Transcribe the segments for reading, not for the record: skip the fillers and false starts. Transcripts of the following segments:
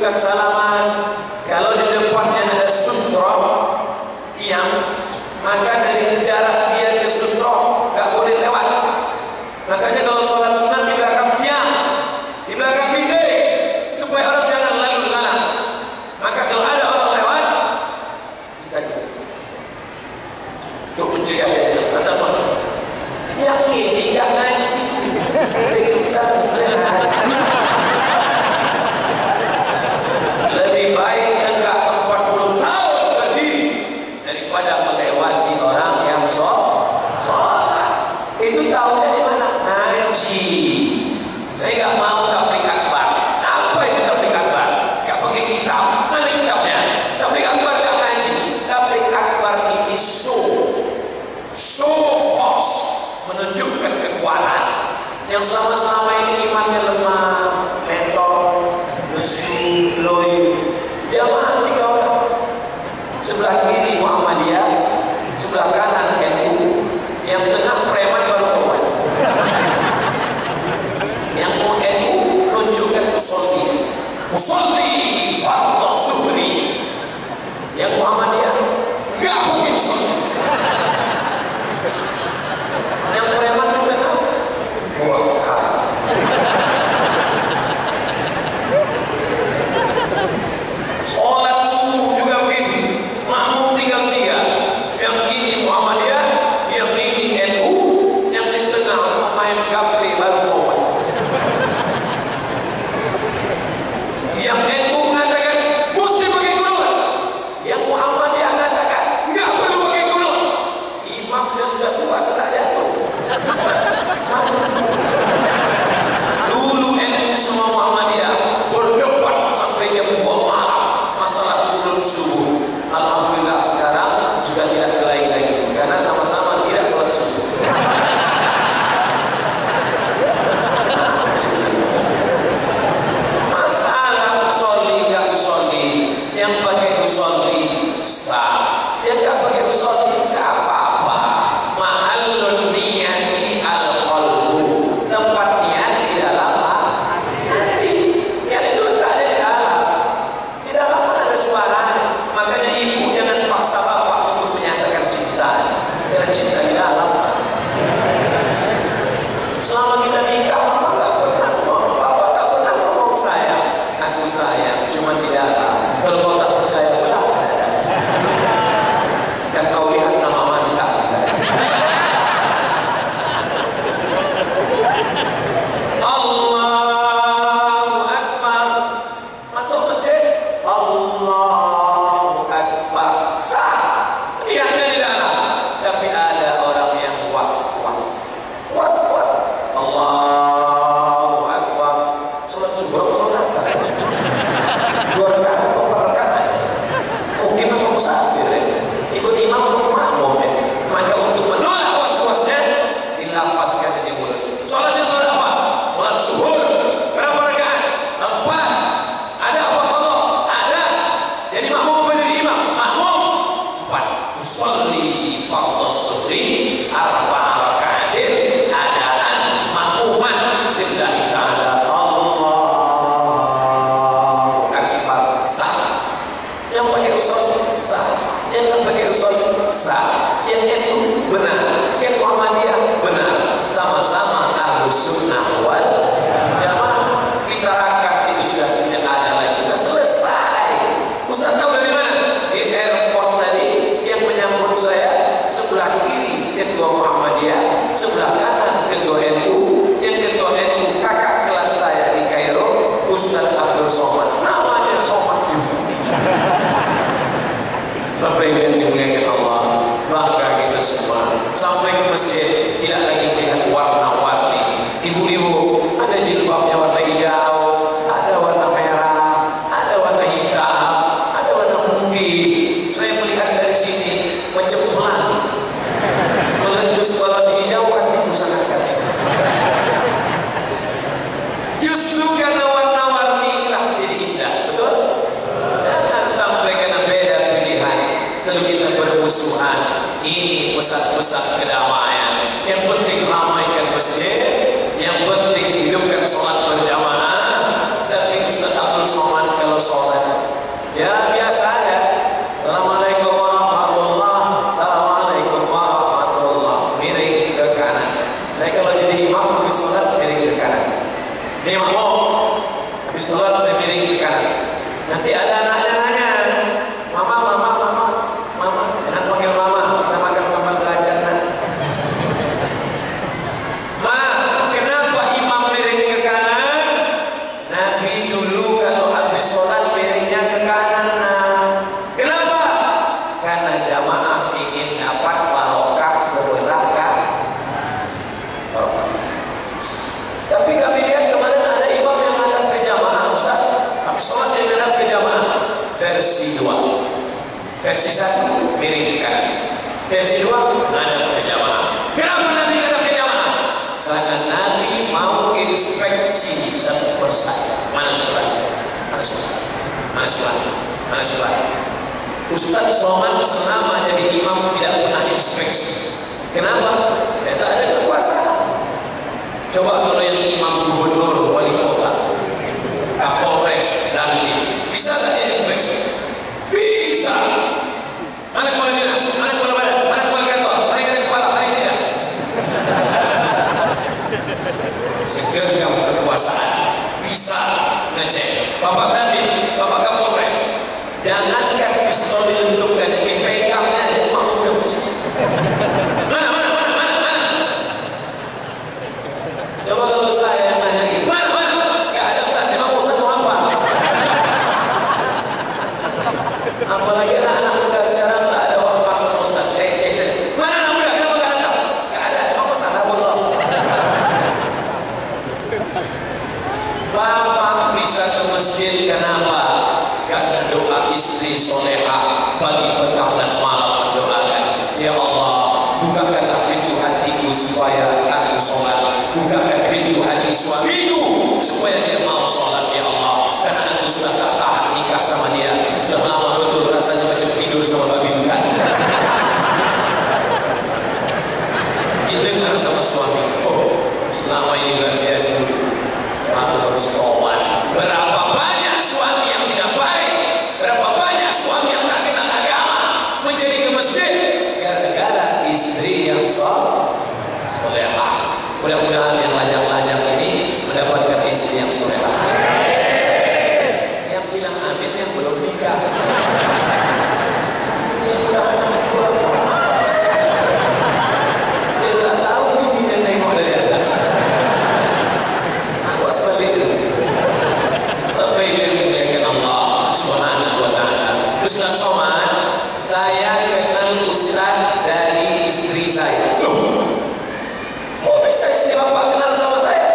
menunjukkan salaman. Kalau di depannya ada sutra tiang, maka dari jarak dia ke sutra nggak boleh lewat. Makanya kalau sholat sunat di belakang tiang, di belakang bidai, supaya orang jangan lalu lalang. Maka kalau ada orang lewat, kita untuk mencegah dia. Kata apa? Yang ini nggak ngaji, bisa. Lebih baik enggak 40 tahun berdiri daripada melewati orang yang sholat. Itu tahunya di mana? Ngaji. Saya nggak mau tabligh akbar. Apa itu tabligh akbar? Nggak pakai kitab. Mana kitabnya? Tabligh akbar nggak ngaji. Tabligh akbar ini show force, menunjukkan kekuatan. Yang selama-selama ini imannya lemah, mentor, besi, loy. Jamaah 3 orang. Sebelah kiri Muhammadiyah, sebelah kanan NU, yang tengah preman baru kawan. Yang NU menunjukkan usolli fardhu zuhri. Yang Muhammadiyah enggak pakai usolli. Yang preman di tengah buang khas. Sholat subuh juga begitu, makmum tinggal 3. Yang ini Muhammadiyah, yang ini NU, yang di tengah main gapri baru tobat. Yang NU mengatakan mesti pakai kunut, yang Muhammadiyah mengatakan nggak perlu pakai kunut. Imamnya sudah tua, sesak jatuh. Dulu NU sama Muhammadiyah berdebat sampai jam 2 malam masalah kunut subuh. Alhamdulillah sekarang sudah tidak kelahi lagi karena sama-sama tidak sholat subuh. Masalah usolli nggak usolli, yang pakai usolli sah, yang nggak pakai usolli nggak apa-apa. Mahallun niyati al-qalbu, tempat niat di dalam hati. Niat itu letaknya di dalam. Di dalam ada suara. Makanya ibu jangan paksa bapak untuk menyatakan cinta. Karena cinta di dalam. Selama kita nikah, bapak tak pernah ngomong sayang. Aku sayang, cuma di dalam. Kalau kau tak percaya, kenapa ada? Dan kau lihat nama wanita misalnya. Allahu Akbar. Masuk masjid. Allahu Akbar. Sah. Niatnya di dalam. Tapi ada orang yang was-was. Was-was. Allahu Akbar. Sholat subuh, sholat asar. 2 rakaat, 4 rakaat. Mungkin memang musafir ya. Ikut imam makmum ya. Maka untuk menolak was-wasnya, dilafazkan di mulut. Sholatnya sholat apa? Sholat subuh. Berapa rakaat? 4. Ada apa kalau? Ada. Jadi makmum apa jadi imam? Makmum 4. Usolli fardhu zuhri 4 rakaatin adaan makmuman lillahi ta'ala. Allahu Akbar. Sah. Yang pakai usolli sah. Yang nggak pakai usolli sah. Yang itu benar. Yang Muhammadiyah benar. Sama-sama Ahlus Sunnah wal Jamaah. Kita tarakat itu sudah tidak ada lagi. Sudah selesai. Ustaz tahu dari mana? Di airport tadi yang menyambut saya sebelah kiri ketua Muhammadiyah, sebelah kanan ketua NU. Yang ketua NU kakak kelas saya di Kairo, Ustaz Abdul Somad. Namanya Somad juga. Bapak Ibu yang dimuliakan Allah, bangga kita semua. Sampai ke masjid tidak lagi melihat warna-warni. Ibu-ibu ada jilbabnya warna hijau, ada warna merah, ada warna hitam, ada warna putih. Saya melihat dari sini macam pelangi. Meletus warna hijau, hatiku sangat kacau. Justru karena warna-warni inilah menjadi indah, betul? Jangan sampai karena beda pilihan lalu kita bermusuhan. Ini pesan-pesan kedamaian. Yang penting Ini makmum, habis sholat saya miring ke kanan. Nanti ada anaknya nanya, mama, jangan panggil mama, kita makan sama belajar. Ma, kenapa imam miring ke kanan? Nabi dulu kalau habis sholat miringnya ke kanan. Kenapa? Karena jamaah ingin dapat barokah sebelah kan. Tapi kami lihat kemarin ada imam yang menghadap ke jamaah, Ustaz. Habis sholat dia menghadap ke jamaah. Versi 2. Versi 1 miring ke kanan. Versi 2 menghadap ke jamaah. Kenapa Nabi menghadap ke jamaah? Karena Nabi mau inspeksi satu persatu. Mana sholat? Mana sholat? Mana sholat? Mana sholat? Ustaz Somad selama jadi imam tidak pernah inspeksi. Kenapa? Tidak ada kekuasaan. Coba kalau yang imam gubernur, wali kota, kapolres, dandim, bisa tak dia inspeksi? Bisa. Mana kepala dinas? Mana kepala badan? Mana kepala kantor? Mana yang kepala? Mana yang tidak? Segenggam kekuasaan bisa ngecek. Bapak dandim, bapak kapolres, jangankan pistol dilentukkan, dipegangnya aja mau udah pecah. Mana? Coba kalau saya nanya gitu, mana? Gak ada Ustaz, emang Ustaz itu apa? Apalagi anak-anak muda sekarang gak ada orang paksa Ustaz, leceh saja. Mana anak muda? Kenapa gak datang? Gak ada, emang Ustaz apa Allah? Bapak bisa ke masjid kenapa? Karena doa istri solehah pagi, petang dan malam mendoakan, ya Allah, bukakanlah pintu hatiku supaya aku sholat. Bukakan pintu hati suamiku supaya dia mau sholat, ya Allah. Karena aku sudah tak tahan nikah sama dia. Sudah lama betul rasanya macam tidur sama babi hutan. Didengar sama suami, oh selama ini berarti aku harus tobat. Berapa banyak suami yang tidak baik, berapa banyak suami yang tak kenal agama menjadi ke masjid gara-gara istri yang solehah. Mudah-mudahan yang lajang-lajang ini mendapatkan istri yang solehah. Yang bilang amin yang belum nikah. Dia tak tahu bininya nengok dari atas. Aku seperti itu. Tapi dia memuliakan Allah Subhanahu wa Ta'ala. Ustaz Somad, saya kenal Ustaz dari istri saya. Bapak kenal sama saya?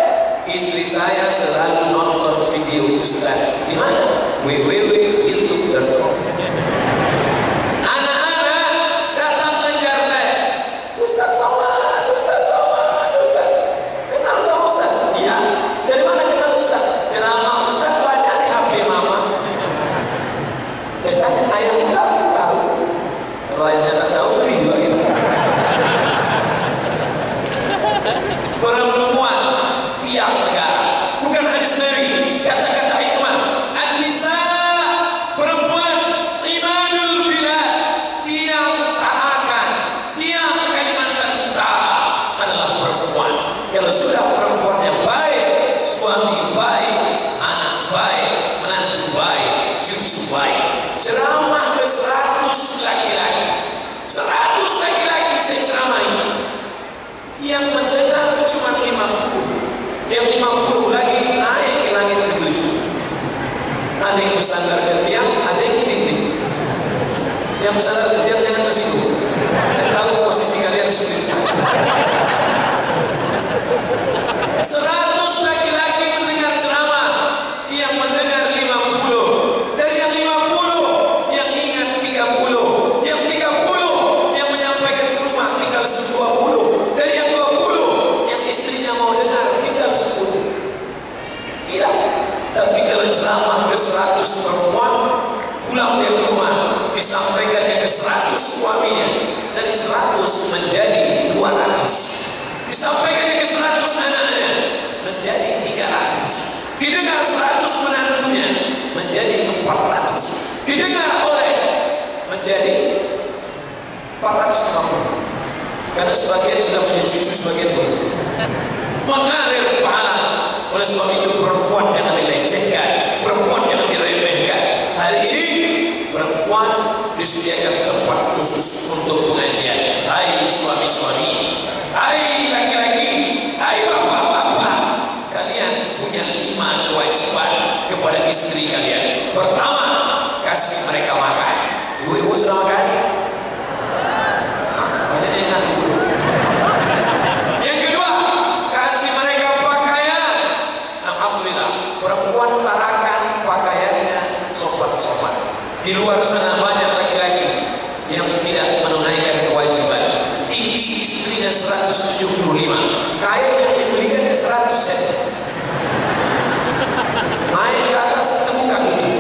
Istri saya selalu nonton video Ustaz. Di mana? www.youtube.com. Anak-anak datang mengejar saya. Ustaz Somad, Ustaz. Kenal sama Ustaz? Iya. Dari mana kenal Ustaz? Ceramah Ustaz banyak di HP mama. Tanya ayah tahu. Kalau ayahnya tak tahu, beri juga gitu. Perempuan tiang negara, bukan hadis Nabi, kata-kata hikmah. An-nisa, perempuan imanul bilad, tiang tarakan, tiang Kalimantan Utara adalah perempuan. Kalau sudah perempuan yang baik, suami baik, anak baik, menantu baik, cucu baik. Ceramah ke 100 laki-laki, 100 laki-laki saya ceramai. Yang mendengar cuma 50, yang 50 lagi naik ke langit ke-7. Ada yang bersandar ke tiang, ada yang dinding. Yang bersandar ke tiang jangan tersinggung. Saya tahu posisi kalian sulit. 100 laki-laki mendengar ceramah, yang mendengar 50. Dari yang 50, yang ingat 30. Yang 30, yang menyampaikan ke rumah tinggal 20. Dari yang 20, yang istrinya mau dengar tinggal 10. Iya, tapi kalau ceramah ke 100 perempuan, pulang dia ke rumah, disampaikannya ke 100 suaminya. Dari 100 menjadi 200. Disampaikannya ke 100 anaknya, menjadi 300. Didengar 100 menantunya, menjadi 400. Didengar oleh menjadi 450. Karena sebagian sudah punya cucu, sebagian belum. Mengalir pahala Oleh sebab itu perempuan jangan dilecehkan, perempuan jangan diremehkan. Hari ini perempuan disediakan tempat khusus untuk pengajian. Hai suami-suami, hai laki-laki, hai bapak-bapak, kalian punya 5 kewajiban kepada istri kalian. Pertama, kasih mereka makan. Ibu-ibu sudah makan? Banyak yang ngaku dulu. Yang kedua, kasih mereka pakaian. Alhamdulillah, perempuan tarakan pakaiannya sopan-sopan. Di luar sana banyak laki-laki yang tidak menunaikan kewajiban. Tinggi istrinya 175, kain yang dibelikan 100 sen. Naik ke atas terbuka lutut,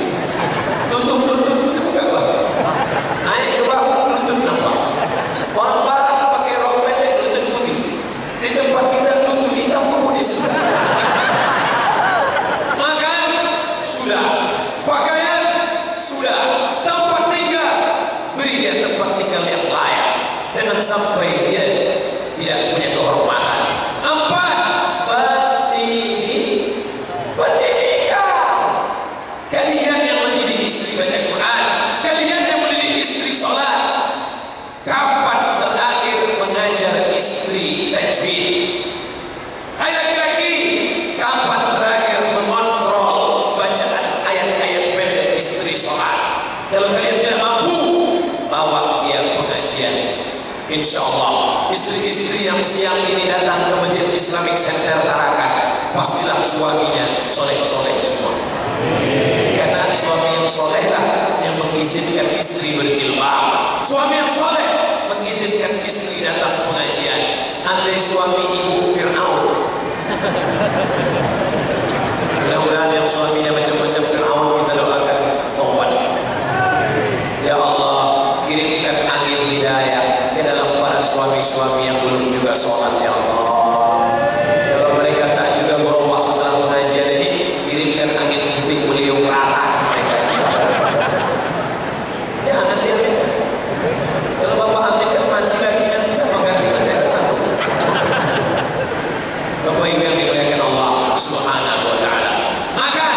tutup terbuka bawah. Naik ke bawah lutut nampak. Orang barat pakai rok pendek lutut putih. Di tempat kita lutut hitam putih sudah. Makan sudah, pakaian sudah, tempat tinggal beri dia tempat tinggal yang layak. Jangan sampai dia tidak punya kehormatan. 4, pendidikan. Kalian yang mendidik istri baca Quran, kalian yang mendidik istri sholat. Kapan terakhir mengajar istri tajwid? Hai laki-laki, kapan terakhir mengontrol bacaan ayat-ayat pendek istri sholat? Kalau kalian tidak mampu, bawa dia pengajian. Insya Allah istri-istri yang siang ini datang ke Masjid Islamic Center Tarakan, pastilah suaminya soleh-soleh semua. Karena suami yang soleh lah yang mengizinkan istri berjilbab. Suami yang soleh mengizinkan istri datang pengajian. Andai suami ibu Fir'aun, mudah-mudahan yang suaminya macam-macam Fir'aun kita doakan taubat. Ya Allah, kirimkan angin hidayah ke dalam para suami-suami yang belum juga sholat. Ya Allah, kalau mereka tak juga berubah setelah pengajian ini, kirimkan angin putih beliau rata mereka. Jangan diambilkan. Kalau bapak ambilkan mati lagi nanti sama ganti mereka sama. Bapak ibu yang dimuliakan Allah Subhanahu wa taala. Makan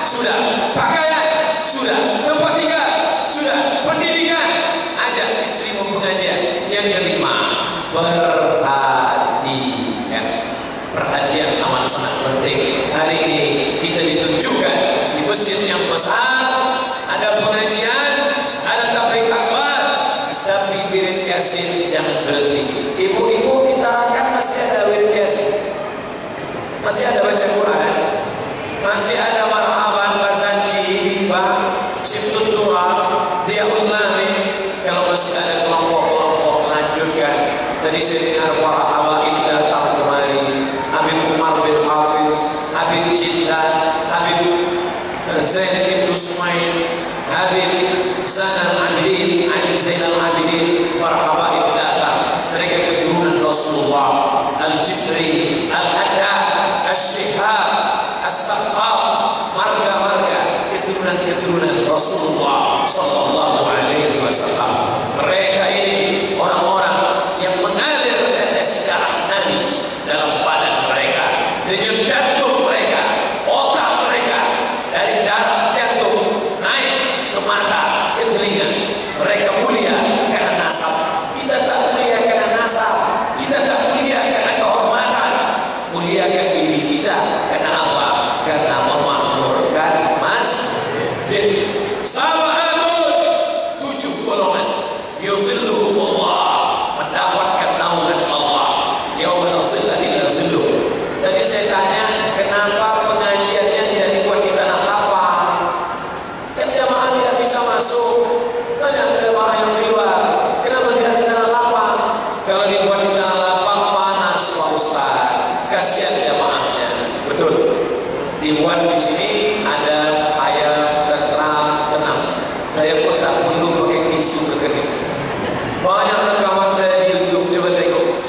sudah, pakaian sudah, tempat tinggal sudah, pendidikan, ajak istrimu pengajian. Yang kelima, perhatian. Perhatian amat sangat penting. Hari ini kita ditunjukkan di masjid yang besar, ada pengajian, ada tabligh akbar, tapi wirid yasin jangan berhenti. Ibu-ibu kita akan masih ada wirid yasin, masih ada baca Quran, masih ada marhaban, barzanji, hibah, sibtut turab, diaul nabi. Kalau masih ada kelompok-kelompok, lanjutkan. Tadi saya dengar para habaib datang kemari, Habib Umar bin Hafiz, Habib Jildan, Habib Zain bin Usmain, Habib Zainal Abidin, Ali Zainal Abidin. Para habaib datang, mereka keturunan Rasulullah, Al-Jifri, Al-Haddad, Al-Shihab, Al-Saqaf, marga-marga keturunan Rasulullah Sallallahu Alaihi Wasallam. Mereka ini orang-orang yang mengalir tetes darah Nabi dalam badan mereka, denyut jantung mereka, otak mereka, dari darah jantung naik ke mata, ke telinga. Mereka mulia karena nasab. Kita tak mulia karena nasab, kita tak mulia karena kehormatan. Muliakan diri kita karena apa? Karena memakmurkan masjid. Sahabatun, 7 golongan, yuzilluhumullah, mendapatkan naungan Allah. Yauma la zilla illa zilluh. Tadi saya tanya, kenapa pengajiannya tidak dibuat di tanah lapang? Kan jamaah tidak bisa masuk, banyak jamaah yang di luar. Kenapa tidak di tanah lapang? Kalau dibuat di tanah lapang panas Pak Ustaz, kasihan jamaahnya. Betul. Dibuat di sini ada ayat dan tenang. Saya pun tak perlu pakai tisu kekering. Banyak rekaman saya di YouTube, coba tengok.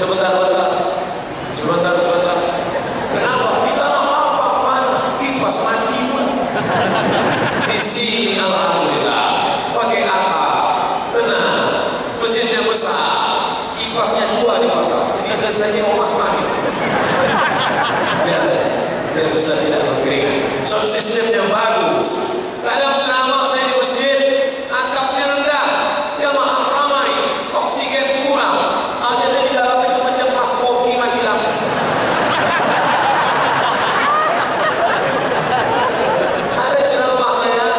Sebentar. Kenapa? Di tanah lapang panas, kipas mati pun. Di sini alhamdulillah pakai apa? Tenang. Mesinnya besar, kipasnya 2 dipasang. Ini selesainya omas mati. Ya. biar Ustaz tidak berkeringat. Sound system yang bagus. Kadang ceramah saya di masjid, atapnya rendah, jamaah ramai, oksigen kurang, jadi di dalam itu macam mas koki mati lampu. Ada ceramah saya,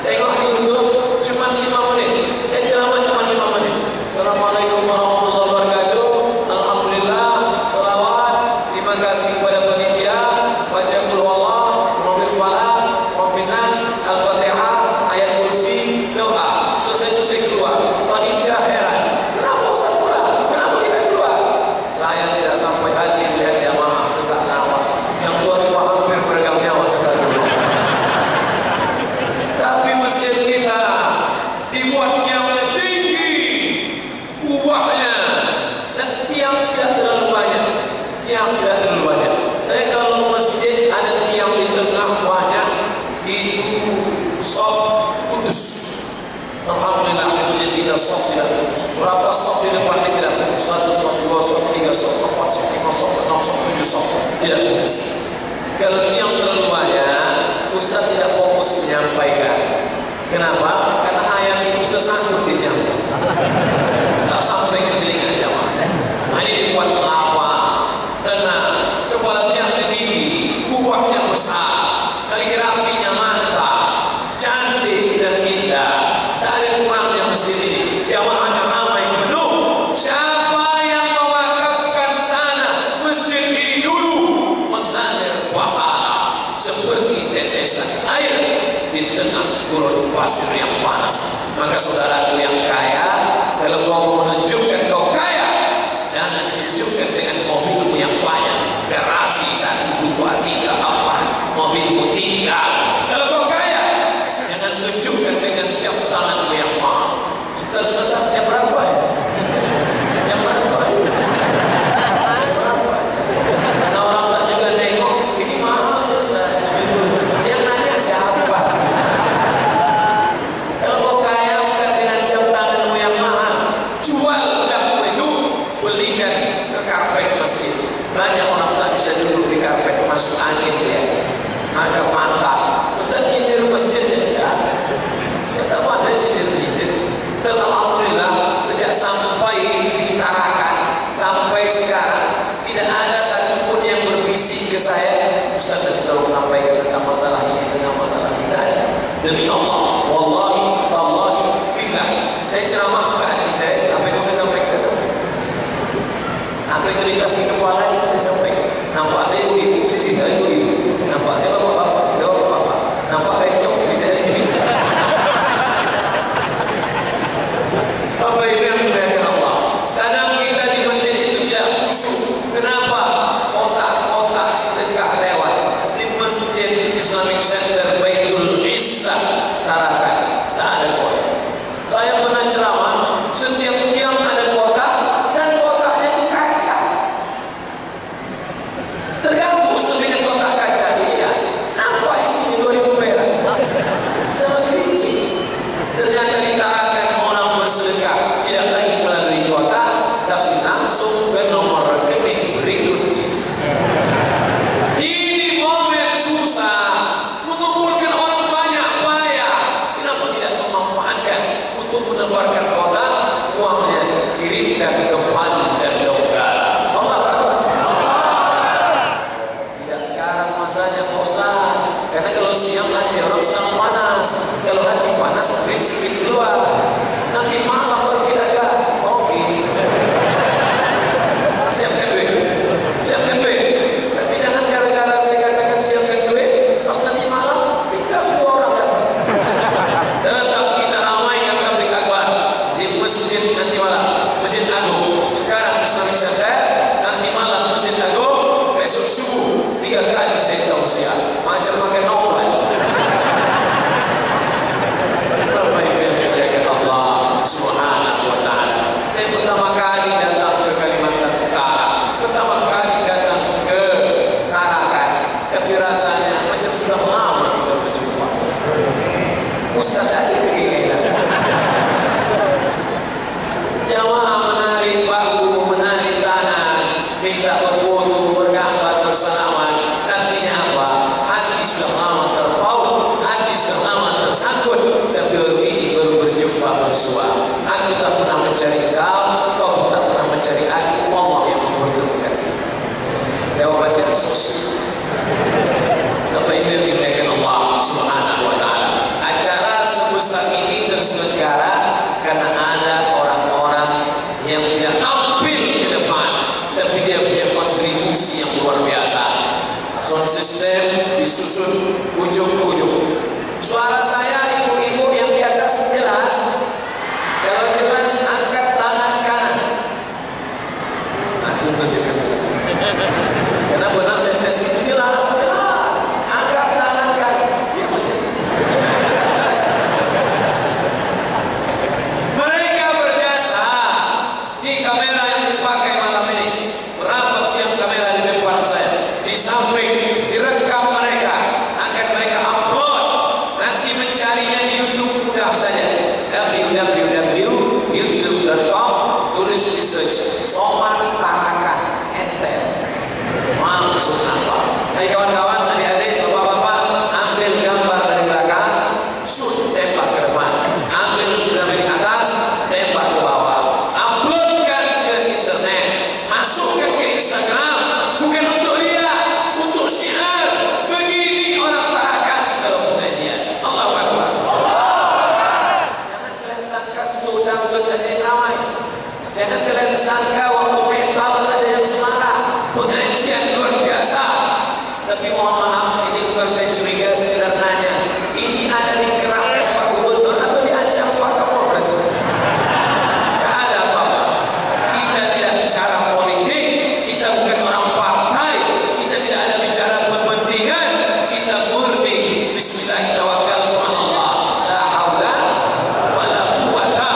tengok di YouTube, cuma 5 menit. Saya ceramah cuma 5 menit. Assalamualaikum warahmatullahi wabarakatuh. Alhamdulillah, salawat, terima kasih kepada panitia, baca qul huwallah, rabbil falaq, rabbin nas, al-fatihah, ayat kursi, doa. Selesai itu saya keluar. Panitia heran, kenapa Ustaz pulang? Kenapa kita keluar? Saya tidak sampai hati melihat jamaah sesak nafas yang tua-tua hampir beragam nyawa sekali. Tapi masjid kita dibuat tiangnya tinggi, kuahnya, dan tiang tidak terlalu banyak. Tiang tidak terlalu banyak. Saya kalau masjid ada tiang di tengah banyak, itu soft putus. Alhamdulillah masjid kita soft tidak putus. Berapa soft di depan ini tidak putus? 1 soft, 2 soft, 3 soft, 4 soft, 5 soft, 6 soft, 7 soft tidak putus. Kalau tiang terlalu banyak, Ustaz tidak fokus menyampaikan. Kenapa? Karena ayat itu tersangkut di tiang. Tak sampai ke telinga jamaah. Ini dibuat lava, tenang, kepala tiangnya tinggi, kuahnya besar, kaligrafinya mantap, cantik dan indah. Tak ada kurangnya masjid ini. Jamaahnya ramai penuh. Siapa yang mewakafkan tanah masjid ini dulu mengalir pahala seperti tetesan air di tengah gurun pasir yang panas. Maka saudaraku yang kaya, kalau kau menunjukkan kau kaya, jangan tunjukkan dengan mobilmu yang banyak, garasi 1, 2, 3, 4, mobilmu tinggal. Kalau kau kaya, jangan tunjukkan dengan jam tanganmu yang mahal. Sebentar, jam berapa ya? Jam berapa ya? Berapa? Karena orang tak juga nengok, ini mahal Ustaz. Yang nanya siapa? Kalau kau kaya bukan dengan jam tanganmu yang mahal, jual jammu itu, belikan ke karpet masjid. Banyak orang tak bisa duduk di karpet, masuk angin dia. Maka mantap. Ustaz nyindir masjidnya enggak? Saya tak pandai nyindir. Dan alhamdulillah sejak sampai di Tarakan sampai sekarang tidak ada satupun yang berbisik ke saya, Ustaz tadi tolong sampaikan tentang masalah ini, tentang masalah kita. Demi Allah, wallahi, wallahi, billahi, saya ceramah suka hati saya, apa yang saya sampaikan, apa yang terlintas di kepala itu saya sampaikan. Nampak saya ibu-ibu, saya cinta ibu-ibu. Nampak saya bapak-bapak, saya bapak-bapak. Nampak bencong, dari ini. Bapak Ibu yang dimuliakan Allah, kadang kita di masjid itu tidak khusyuk. Kenapa? Kotak-kotak sedekah lewat di masjid Islamic Center Baitul Izzah Tarakan, tak ada kotak. Saya pernah ceramah, setiap tiang ada kotak dan kotaknya itu kaca. Terganggu dengan kotak kaca dia. Nampak isinya 2000 perak. Sama kerinci. Ternyata ditarakan orang bersedekah tidak lagi melalui kotak, tapi langsung ke nomor rekening berikut ini. Ini momen susah, mengumpulkan orang banyak payah. Kenapa tidak memanfaatkan untuk menebarkan kotak, uangnya kirimkan ke Palu dan Donggala. Allah Akbar. Tidak sekarang masanya bosan, karena kalau siang hati orang sedang panas, kalau hati panas kering sedikit keluar. Nanti malam baru kita gas. Oke. Siapkan duit. Siapkan duit. Tapi jangan gara-gara saya katakan siapkan duit, pas nanti malam 30 orang datang. Tetap kita ramaikan tabligh akbar di masjid nanti malam, Masjid Agung. Sekarang Islamic Center, nanti malam Masjid Agung, besok subuh 3 kali saya tausiah. Macam makan obat. Bapak Ibu yang dimuliakan Allah Subhanahu wa taala. Saya pertama kali datang ke Kalimantan Utara, pertama kali datang ke Tarakan, tapi rasanya macam sudah lama kita berjumpa. Ustaz tadi keinginan. Jamaah menarik bahu, menarik tangan, minta berfoto, bergambar bersalaman. Artinya apa? Jawabannya sosial. Apa ini dimuliakan Allah Subhanahu wa Ta'ala? Acara sebesar ini terselenggara karena ada orang-orang yang tidak tampil di depan, tapi dia punya kontribusi yang luar biasa. Sound system disusun ujung ke ujung. Suara saya ibu-ibu yang di atas jelas. Kalau jelas angkat tangan kanan. Nah, tunjukkan jelas. Karena benar saya tes itu jelas. Angkat tangan kanan. Mereka berjasa di kamera yang dipakai malam ini. Berapa tiap kamera di depan saya, di samping direkam mereka, akan mereka upload. Nanti mencarinya di YouTube mudah saja. www.youtube.com, tulis di search Somad Tarakan enter. Maksud apa? Hai kawan-kawan, adik-adik, bapak-bapak, ambil gambar dari belakang, shoot, tembak ke depan. Ambil dari atas, tembak ke bawah. Uploadkan ke internet, masukkan ke Instagram. Bukan untuk lihat, untuk syiar. Begini orang Tarakan kalau pengajian. Allahu Akbar. Jangan kalian sangka sedang berkajian ramai. Jangan kalian sangka waktu mental saja yang semangat. Pengajian luar biasa. Tapi mohon maaf, ini bukan saya curiga, sekedar nanya. Ini ada di kerangka Pak Gubernur atau diancam Pak Kapolres? Tak ada apa-apa. Kita tidak bicara politik, kita bukan orang partai, kita tidak ada bicara kepentingan, kita murni Bismillahirrahmanirrahim. La haula wa la quwata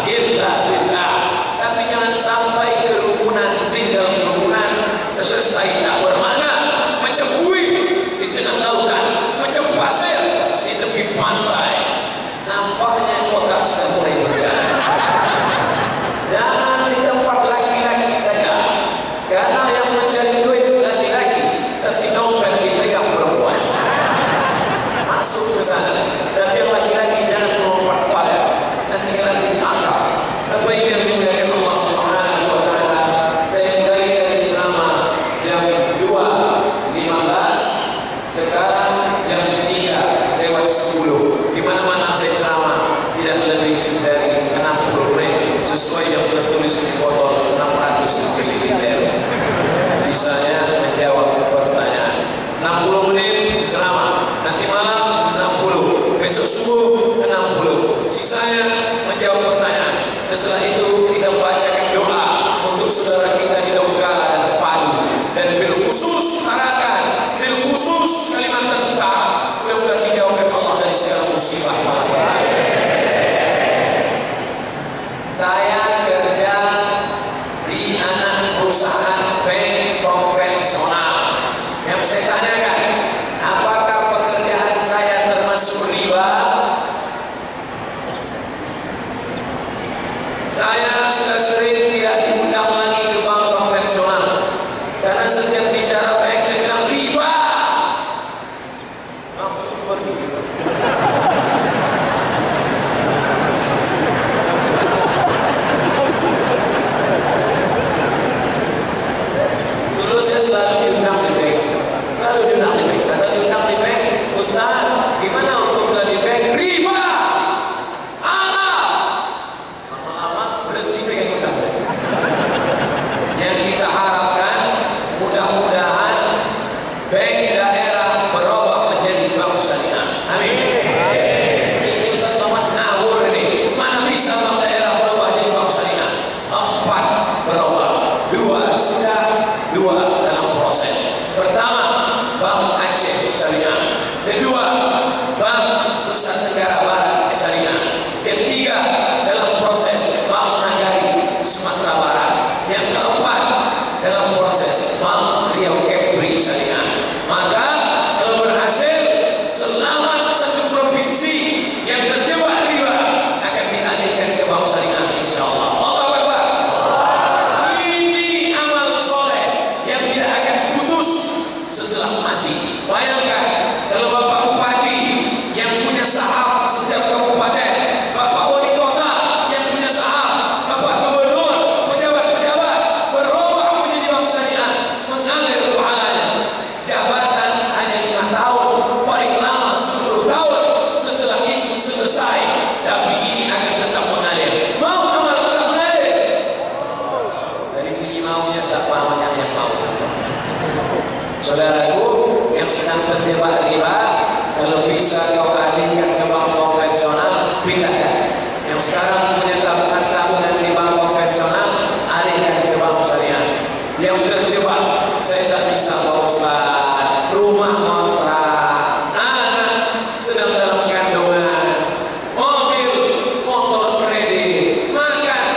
illa billah. Tapi jangan sampai kerumunan, tinggal kerumunan, selesai tak bermakna. Macam buih di tengah lautan, macam pasir di tepi pantai. Nampaknya kota sudah mulai berjalan. Jangan di tempat laki-laki saja, karena yang mencari duit laki-laki, tapi dompet dipegang perempuan. Masuk ke sana, tapi yang laki-laki jangan melompat pada, nanti lagi ditangkap. Apa yang dimuliakan Allah Subhanahu wa Ta'ala? Saya mulai dari selama jam 2.15, sekarang jam 3:10. Di mana-mana saya ceramah tidak lebih dari 60 menit, sesuai yang tertulis di botol 600 ml. Sisanya menjawab pertanyaan. 60 menit ceramah, nanti malam 60, besok subuh 60. Sisanya menjawab pertanyaan. Setelah itu kita bacakan doa untuk saudara kita di Donggala dan Palu, dan bil khusus Tarakan, bil khusus Kalimantan Utara. Mudah-mudahan dijauhkan Allah dari segala musibah. Saya kerja di anak perusahaan bank konvensional. Yang saya tanyakan, apakah pekerjaan saya termasuk riba? Saya sudah sering tidak diundang lagi ke bank konvensional, karena setiap bicara bank saya bilang riba, langsung pergi. Dulu saya selalu diundang di bank, selalu diundang di bank. Asal diundang di bank, Ustaz, gimana untuk kerja di bank? Riba, haram. Lama-lama berhenti pengen undang saya. Yang kita harapkan, mudah-mudahan bank daerah berubah menjadi bank syariah. Amin. Ini Ustaz Somad ngawur ini. Mana bisa bank daerah berubah jadi bank syariah? 4 berubah, 2 sudah, 2 dalam proses. Pertama, Bank Aceh Syariah. Kedua, Bank Nusa Tenggara Barat Syariah. Ketiga, dalam proses Bank Nagari Sumatera Barat. Yang keempat, dalam proses Bank Riau Kepri Syariah. Maka kalau berhasil, selama satu provinsi yang terjebak riba akan dialihkan ke Bank Syariah, insyaallah. Allahu Akbar. Ini amal soleh yang tidak akan putus setelah mati. Bayangkan kalau Bapak Bupati yang punya saham setiap kabupaten, Bapak Wali Kota yang punya saham, Bapak Gubernur, pejabat-pejabat berubah menjadi bank syariah, mengalir ke Saudaraku yang sedang terjebak riba, kalau bisa kau alihkan ke bank konvensional, pindahkan. Yang sekarang punya tabungan di bank konvensional, alihkan ke bank syariah. Yang terjebak, saya tak bisa Pak Ustaz, rumah kontrak, anak sedang dalam kandungan, mobil, motor kredit, makan,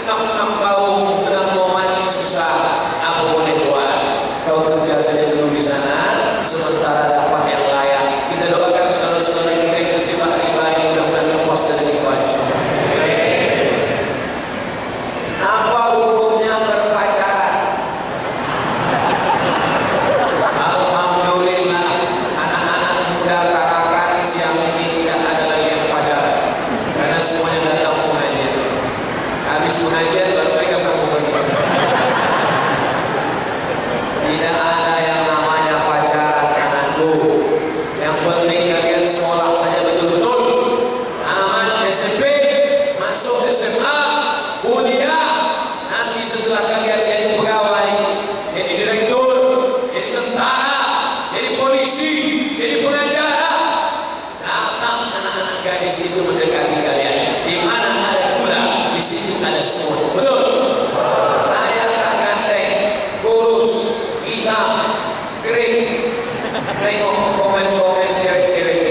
6 tahun sedang mau mati susah, apa boleh buat? Kau kerja saja dulu di sana, sementara dapat yang layak. Kita doakan saudara-saudara kita yang terjebak riba yang mudah-mudahan lepas dari riba. Apa hukumnya berpacaran? Alhamdulillah, anak-anak muda Tarakan siang ini tidak ada lagi yang pacaran, karena semuanya datang pengajian. Habis pengajian baru mereka sambung pergi pacaran. Tidak ada yang namanya pacaran, anakku. Yang penting kalian sekolah saja betul-betul. Aman SMP, masuk SMA, kuliah. Nanti setelah kalian jadi pegawai, jadi direktur, jadi tentara, jadi polisi, jadi pengacara, datang anak-anak gadis itu mendekati kalian. Di mana ada gula, di situ ada semut. Betul? Saya tak ganteng, kurus, hitam, kering. Tengok komen-komen cewek-cewek